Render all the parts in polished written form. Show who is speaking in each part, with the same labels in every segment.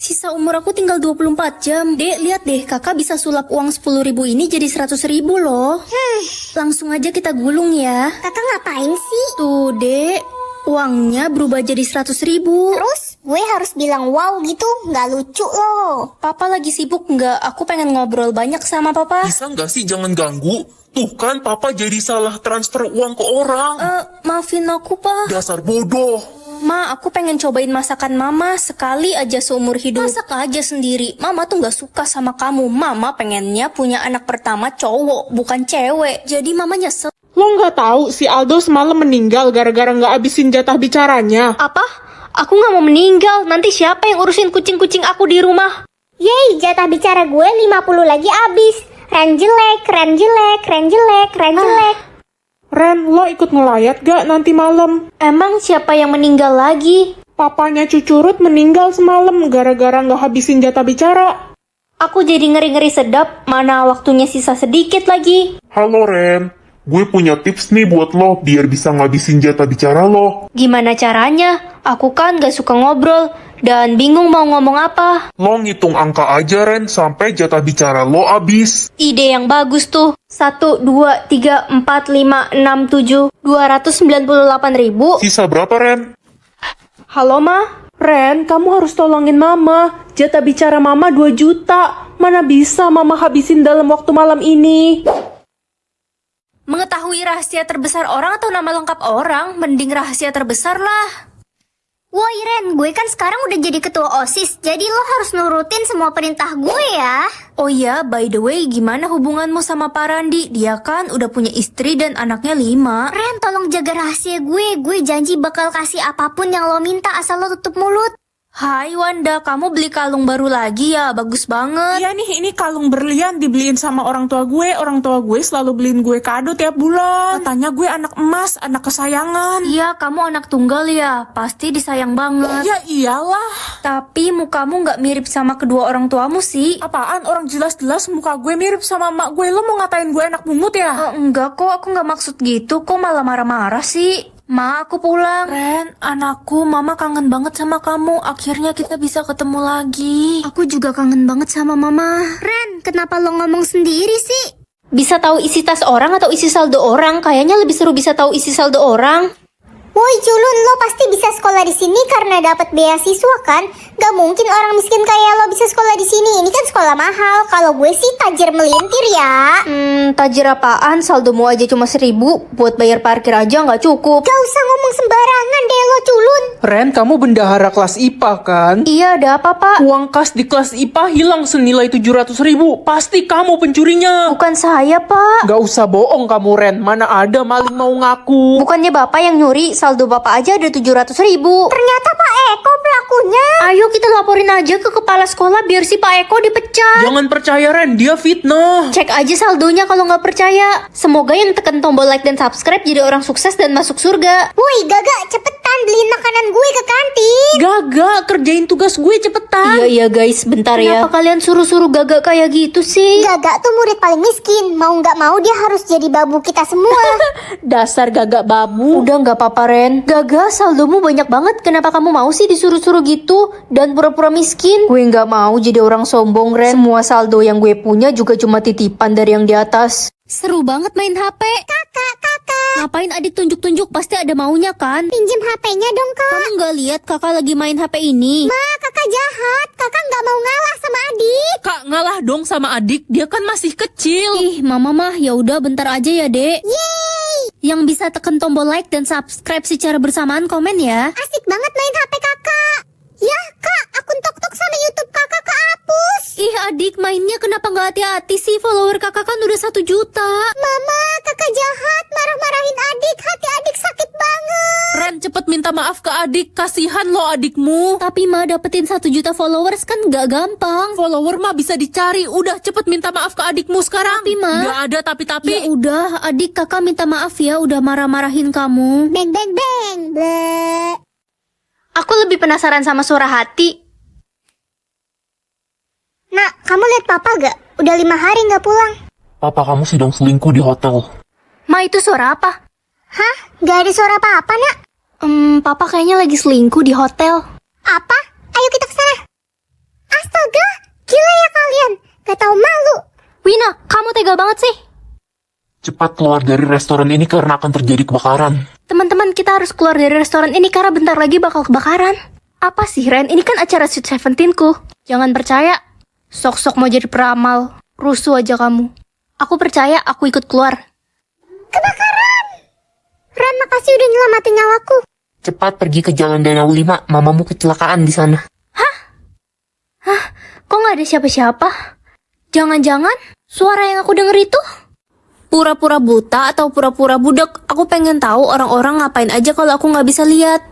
Speaker 1: Sisa umur aku tinggal 24 jam. Dek, lihat deh, kakak bisa sulap uang 10.000 ini jadi 100.000 loh. Langsung aja kita gulung ya.
Speaker 2: Kakak ngapain sih?
Speaker 1: Tuh, Dek, uangnya berubah jadi 100.000.
Speaker 2: Terus gue harus bilang wow gitu, nggak lucu loh.
Speaker 1: Papa lagi sibuk nggak? Aku pengen ngobrol banyak sama papa.
Speaker 3: Bisa nggak sih jangan ganggu? Tuh kan papa jadi salah transfer uang ke orang.
Speaker 1: Maafin aku, Pa.
Speaker 3: Dasar bodoh.
Speaker 1: Ma, aku pengen cobain masakan mama sekali aja seumur hidup. Masak aja sendiri. Mama tuh nggak suka sama kamu. Mama pengennya punya anak pertama cowok, bukan cewek. Jadi mama nyesel.
Speaker 4: Lo nggak tahu si Aldo semalam meninggal gara-gara nggak abisin jatah bicaranya.
Speaker 1: Apa? Aku nggak mau meninggal. Nanti siapa yang urusin kucing-kucing aku di rumah?
Speaker 2: Yeay, jatah bicara gue 50 lagi abis. Ren jelek, ren jelek, ren jelek, ren jelek.
Speaker 4: Ren, lo ikut ngelayat gak nanti malam?
Speaker 1: Emang siapa yang meninggal lagi?
Speaker 4: Papanya Cucurut meninggal semalam gara-gara nggak habisin jatah bicara.
Speaker 1: Aku jadi ngeri-ngeri sedap. Mana waktunya sisa sedikit lagi.
Speaker 3: Halo Ren, gue punya tips nih buat lo biar bisa ngabisin jatah bicara lo.
Speaker 1: Gimana caranya? Aku kan gak suka ngobrol dan bingung mau ngomong apa.
Speaker 3: Lo ngitung angka aja Ren sampai jatah bicara lo abis.
Speaker 1: Ide yang bagus tuh. 1, 2, 3, 4, 5, 6, 7, 298.000.
Speaker 3: Sisa berapa Ren?
Speaker 4: Halo Ma? Ren, kamu harus tolongin Mama. Jatah bicara Mama 2 juta. Mana bisa Mama habisin dalam waktu malam ini?
Speaker 1: Mengetahui rahasia terbesar orang atau nama lengkap orang, mending rahasia terbesar lah.
Speaker 2: Woi Ren, gue kan sekarang udah jadi ketua OSIS, jadi lo harus nurutin semua perintah gue ya.
Speaker 1: Oh iya, by the way, gimana hubunganmu sama Pak Randi? Dia kan udah punya istri dan anaknya 5.
Speaker 2: Ren, tolong jaga rahasia gue janji bakal kasih apapun yang lo minta asal lo tutup mulut.
Speaker 1: Hai Wanda, kamu beli kalung baru lagi ya? Bagus banget.
Speaker 4: Iya nih, ini kalung berlian dibeliin sama orang tua gue. Orang tua gue selalu beliin gue kado tiap bulan. Katanya gue anak emas, anak kesayangan.
Speaker 1: Iya, kamu anak tunggal ya? Pasti disayang banget.
Speaker 4: Ya iyalah.
Speaker 1: Tapi mukamu nggak mirip sama kedua orang tuamu sih.
Speaker 4: Apaan? Orang jelas-jelas muka gue mirip sama emak gue. Lo mau ngatain gue anak bungut ya?
Speaker 1: Enggak kok, aku nggak maksud gitu. Kok malah marah-marah sih? Ma, aku pulang. Ren, anakku, Mama kangen banget sama kamu. Akhirnya kita bisa ketemu lagi. Aku juga kangen banget sama Mama.
Speaker 2: Ren, kenapa lo ngomong sendiri sih?
Speaker 1: Bisa tahu isi tas orang atau isi saldo orang? Kayaknya lebih seru bisa tahu isi saldo orang.
Speaker 2: Woi culun, lo pasti bisa sekolah di sini karena dapat beasiswa kan? Gak mungkin orang miskin kayak lo bisa sekolah di sini. Ini kan sekolah mahal. Kalau gue sih tajir melintir ya.
Speaker 1: Tajir apaan? Saldomu aja cuma 1.000. Buat bayar parkir aja nggak cukup.
Speaker 2: Gak usah ngomong sembarangan deh lo culun.
Speaker 4: Ren, kamu bendahara kelas IPA kan?
Speaker 1: Iya, ada apa, Pak?
Speaker 4: Uang kas di kelas IPA hilang senilai 700.000. Pasti kamu pencurinya.
Speaker 1: Bukan saya, Pak.
Speaker 4: Gak usah bohong kamu Ren. Mana ada maling mau ngaku.
Speaker 1: Bukannya Bapak yang nyuri, saldo Bapak aja ada 700.000.
Speaker 2: Ternyata Pak Eko pelakunya.
Speaker 1: Ayo kita laporin aja ke kepala sekolah biar si Pak Eko dipecat.
Speaker 4: Jangan percaya Ren, dia fitnah.
Speaker 1: Cek aja saldonya kalau nggak percaya. Semoga yang tekan tombol like dan subscribe jadi orang sukses dan masuk surga.
Speaker 2: Woi Gaga, cepetan beliin makanan gue ke kantin.
Speaker 4: Gaga, kerjain tugas gue cepetan.
Speaker 1: Iya guys, bentar ya. Kenapa kalian suruh-suruh Gaga kayak gitu sih?
Speaker 2: Gaga tuh murid paling miskin. Mau nggak mau dia harus jadi babu kita semua.
Speaker 4: Dasar Gaga babu.
Speaker 1: Udah nggak apa-apa Ren. Gaga, saldomu banyak banget. Kenapa kamu mau sih disuruh-suruh gitu dan pura-pura miskin? Gue nggak mau jadi orang sombong Ren. Semua saldo yang gue punya juga cuma titipan dari yang di atas. Seru banget main HP.
Speaker 2: Kakak.
Speaker 1: Ngapain adik tunjuk-tunjuk? Pasti ada maunya kan?
Speaker 2: Pinjem HP-nya dong kak.
Speaker 1: Kamu nggak lihat kakak lagi main HP ini?
Speaker 2: Ma, kakak jahat. Kakak nggak mau ngalah sama adik.
Speaker 4: Kak, ngalah dong sama adik. Dia kan masih kecil.
Speaker 1: Ih, mama mah ya udah bentar aja ya, Dek.
Speaker 2: Yeay.
Speaker 1: Yang bisa tekan tombol like dan subscribe secara bersamaan komen ya.
Speaker 2: Asik banget main HP kakak. Ya kak, akun TokTok sama YouTube kakak kehapus.
Speaker 1: Ih adik, mainnya kenapa nggak hati-hati sih? Follower kakak kan udah 1 juta.
Speaker 2: Mama, kakak jahat. Marah-marahin adik. Hati adik sakit banget.
Speaker 4: Ren, cepet minta maaf ke adik. Kasihan lo adikmu.
Speaker 1: Tapi mah dapetin 1 juta followers kan nggak gampang.
Speaker 4: Follower mah bisa dicari. Udah cepet minta maaf ke adikmu sekarang.
Speaker 1: Tapi Ma,
Speaker 4: nggak ada tapi-tapi.
Speaker 1: Ya udah, adik kakak minta maaf ya udah marah-marahin kamu.
Speaker 2: Beng beng beng. Bleh.
Speaker 1: Aku lebih penasaran sama suara hati.
Speaker 2: Nak, kamu lihat papa gak? Udah 5 hari gak pulang.
Speaker 3: Papa kamu sedang selingkuh di hotel.
Speaker 1: Ma, itu suara apa?
Speaker 2: Hah? Gak ada suara apa-apa nak?
Speaker 1: Papa kayaknya lagi selingkuh di hotel.
Speaker 2: Apa? Ayo kita ke sana.
Speaker 1: tega banget sih?
Speaker 3: Cepat keluar dari restoran ini karena akan terjadi kebakaran.
Speaker 1: Teman-teman, kita harus keluar dari restoran ini karena bentar lagi bakal kebakaran. Apa sih, Ren? Ini kan acara Sweet Seventeen-ku. Jangan percaya. Sok-sok mau jadi peramal. Rusuh aja kamu. Aku percaya, aku ikut keluar.
Speaker 2: Kebakaran! Ren, makasih udah nyelamatin nyawaku.
Speaker 5: Cepat pergi ke Jalan Danau 5, mamamu kecelakaan di sana.
Speaker 1: Kok nggak ada siapa-siapa? Jangan-jangan suara yang aku denger itu pura-pura buta atau pura-pura budak? Aku pengen tahu orang-orang ngapain aja kalau aku nggak bisa lihat.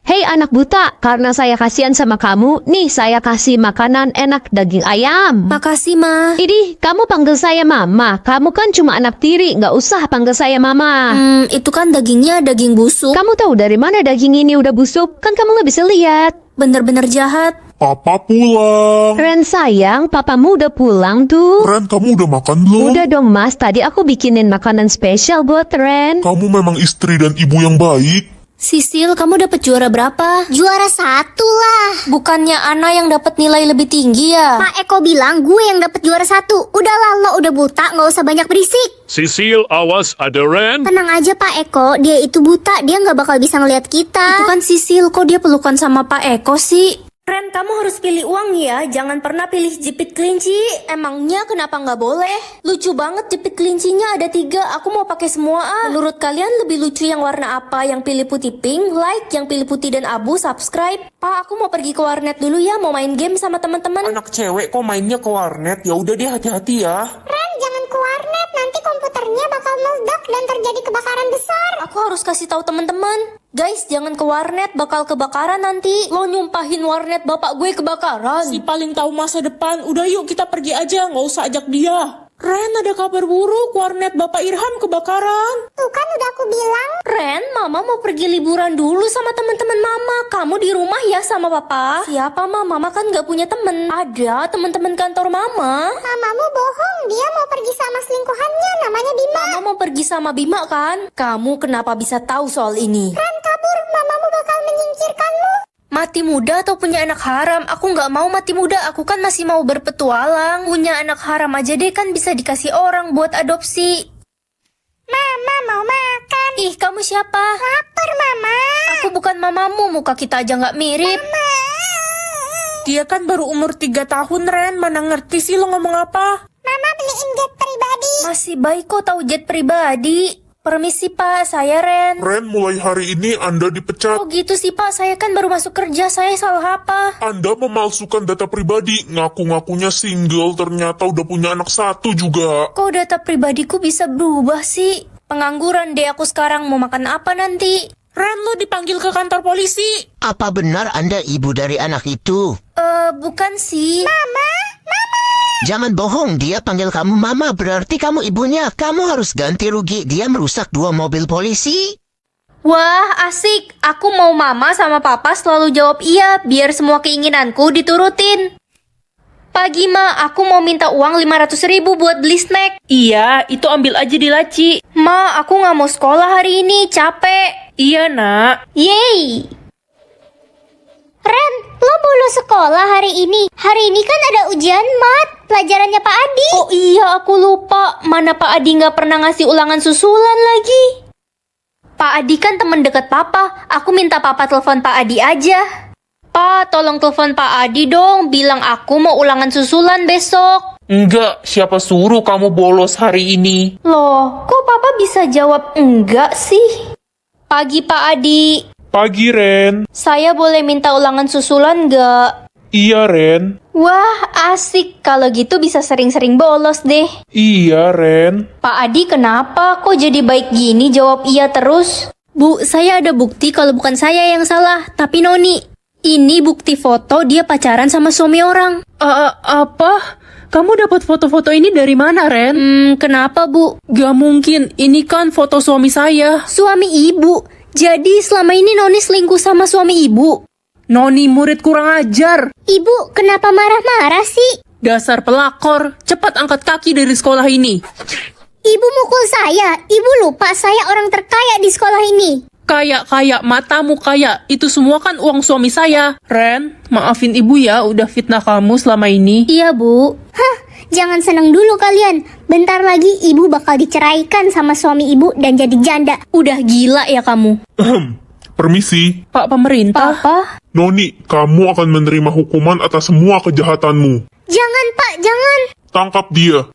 Speaker 6: Hei anak buta, karena saya kasihan sama kamu, nih saya kasih makanan enak daging ayam.
Speaker 1: Makasih, Ma.
Speaker 6: Idih, kamu panggil saya mama. Kamu kan cuma anak tiri, nggak usah panggil saya mama.
Speaker 1: Itu kan dagingnya daging busuk.
Speaker 6: Kamu tahu dari mana daging ini udah busuk? Kan kamu nggak bisa lihat.
Speaker 1: Bener-bener jahat.
Speaker 3: Papa pulang.
Speaker 6: Ren sayang, papamu udah pulang tuh.
Speaker 3: Ren, kamu udah makan belum?
Speaker 6: Udah dong mas, tadi aku bikinin makanan spesial buat Ren.
Speaker 3: Kamu memang istri dan ibu yang baik.
Speaker 1: Sisil, kamu dapat juara berapa?
Speaker 2: Juara 1 lah.
Speaker 1: Bukannya Ana yang dapat nilai lebih tinggi ya?
Speaker 2: Pak Eko bilang gue yang dapet juara 1. Udahlah, lo udah buta, nggak usah banyak berisik.
Speaker 7: Sisil, awas, ada Ren.
Speaker 2: Tenang aja Pak Eko, dia itu buta, dia nggak bakal bisa ngeliat kita.
Speaker 1: Itu kan Sisil, kok dia pelukan sama Pak Eko sih? Ren, kamu harus pilih uang ya, jangan pernah pilih jepit kelinci. Emangnya kenapa nggak boleh? Lucu banget jepit kelincinya ada 3, aku mau pakai semua ah. Menurut kalian lebih lucu yang warna apa? Yang pilih putih pink, like, yang pilih putih dan abu, subscribe. Pak, aku mau pergi ke warnet dulu ya, mau main game sama teman-teman.
Speaker 5: Anak cewek kok mainnya ke warnet? Ya udah deh, hati-hati ya.
Speaker 2: Ren, jangan ke warnet, nanti komputernya bakal meledak dan terjadi kebakaran besar.
Speaker 1: Aku harus kasih tahu teman-teman. Guys, jangan ke warnet, bakal kebakaran nanti. Lo nyumpahin warnet bapak gue kebakaran.
Speaker 4: Si paling tahu masa depan. Udah yuk kita pergi aja, nggak usah ajak dia. Ren, ada kabar buruk, warnet Bapak Irham kebakaran.
Speaker 2: Tuh kan udah aku bilang.
Speaker 1: Ren, Mama mau pergi liburan dulu sama teman-teman Mama. Kamu di rumah ya sama Papa. Siapa Mama? Mama kan nggak punya temen. Ada teman-teman kantor Mama.
Speaker 2: Mamamu bohong, dia mau pergi sama selingkuhannya, namanya Bima.
Speaker 1: Mama mau pergi sama Bima kan? Kamu kenapa bisa tahu soal ini?
Speaker 2: Ren kabur, mamamu bakal menyingkirkanmu.
Speaker 1: Mati muda atau punya anak haram? Aku nggak mau mati muda, aku kan masih mau berpetualang. Punya anak haram aja deh kan bisa dikasih orang buat adopsi.
Speaker 2: Mama mau makan.
Speaker 1: Ih, kamu siapa?
Speaker 2: Lapar mama.
Speaker 1: Aku bukan mamamu, muka kita aja nggak mirip.
Speaker 4: Dia kan baru umur 3 tahun, Ren. Mana ngerti sih lo ngomong apa?
Speaker 2: Mama beliin jet pribadi.
Speaker 1: Masih baik kok tahu jet pribadi. Permisi Pak, saya Ren.
Speaker 3: Ren, mulai hari ini Anda dipecat.
Speaker 1: Oh gitu sih Pak, saya kan baru masuk kerja, saya salah apa?
Speaker 3: Anda memalsukan data pribadi. Ngaku-ngakunya single, ternyata udah punya anak 1 juga.
Speaker 1: Kok data pribadiku bisa berubah sih? Pengangguran deh aku sekarang, mau makan apa nanti?
Speaker 4: Ren, lo dipanggil ke kantor polisi.
Speaker 8: Apa benar Anda ibu dari anak itu?
Speaker 1: Bukan sih.
Speaker 8: Jangan bohong, dia panggil kamu mama, berarti kamu ibunya. Kamu harus ganti rugi, dia merusak 2 mobil polisi.
Speaker 1: Wah, asik. Aku mau mama sama papa selalu jawab iya, biar semua keinginanku diturutin. Pagi Ma, aku mau minta uang 500.000 buat beli snack.
Speaker 4: Iya, itu ambil aja di laci.
Speaker 1: Ma, aku nggak mau sekolah hari ini, capek.
Speaker 4: Iya, nak.
Speaker 1: Yeay.
Speaker 2: Ren, lo bolos sekolah hari ini. Hari ini kan ada ujian mat, pelajarannya Pak Adi.
Speaker 1: Oh iya, aku lupa. Mana Pak Adi nggak pernah ngasih ulangan susulan lagi. Pak Adi kan temen deket Papa. Aku minta Papa telepon Pak Adi aja. Pa, tolong telepon Pak Adi dong. Bilang aku mau ulangan susulan besok.
Speaker 5: Enggak, siapa suruh kamu bolos hari ini?
Speaker 1: Loh, kok Papa bisa jawab enggak sih? Pagi Pak Adi.
Speaker 3: Pagi, Ren.
Speaker 1: Saya boleh minta ulangan susulan nggak?
Speaker 3: Iya, Ren.
Speaker 1: Wah, asik. Kalau gitu bisa sering-sering bolos deh.
Speaker 3: Iya, Ren.
Speaker 1: Pak Adi kenapa? Kok jadi baik gini jawab iya terus? Bu, saya ada bukti kalau bukan saya yang salah, tapi Noni. Ini bukti foto dia pacaran sama suami orang.
Speaker 4: Apa? Kamu dapat foto-foto ini dari mana, Ren?
Speaker 1: Kenapa Bu?
Speaker 4: Gak mungkin, ini kan foto suami saya.
Speaker 1: Suami ibu. Jadi selama ini Noni selingkuh sama suami ibu?
Speaker 4: Noni murid kurang ajar.
Speaker 2: Ibu, kenapa marah-marah sih?
Speaker 4: Dasar pelakor, cepat angkat kaki dari sekolah ini.
Speaker 2: Ibu mukul saya. Ibu lupa saya orang terkaya di sekolah ini.
Speaker 4: Kaya, matamu kaya. Itu semua kan uang suami saya. Ren, maafin ibu ya udah fitnah kamu selama ini.
Speaker 1: Iya Bu.
Speaker 2: Hah, jangan senang dulu kalian. Bentar lagi ibu bakal diceraikan sama suami ibu dan jadi janda.
Speaker 1: Udah gila ya kamu.
Speaker 3: Permisi.
Speaker 4: Pak pemerintah.
Speaker 1: Papa?
Speaker 3: Noni, kamu akan menerima hukuman atas semua kejahatanmu.
Speaker 2: Jangan, Pak, jangan.
Speaker 3: Tangkap dia.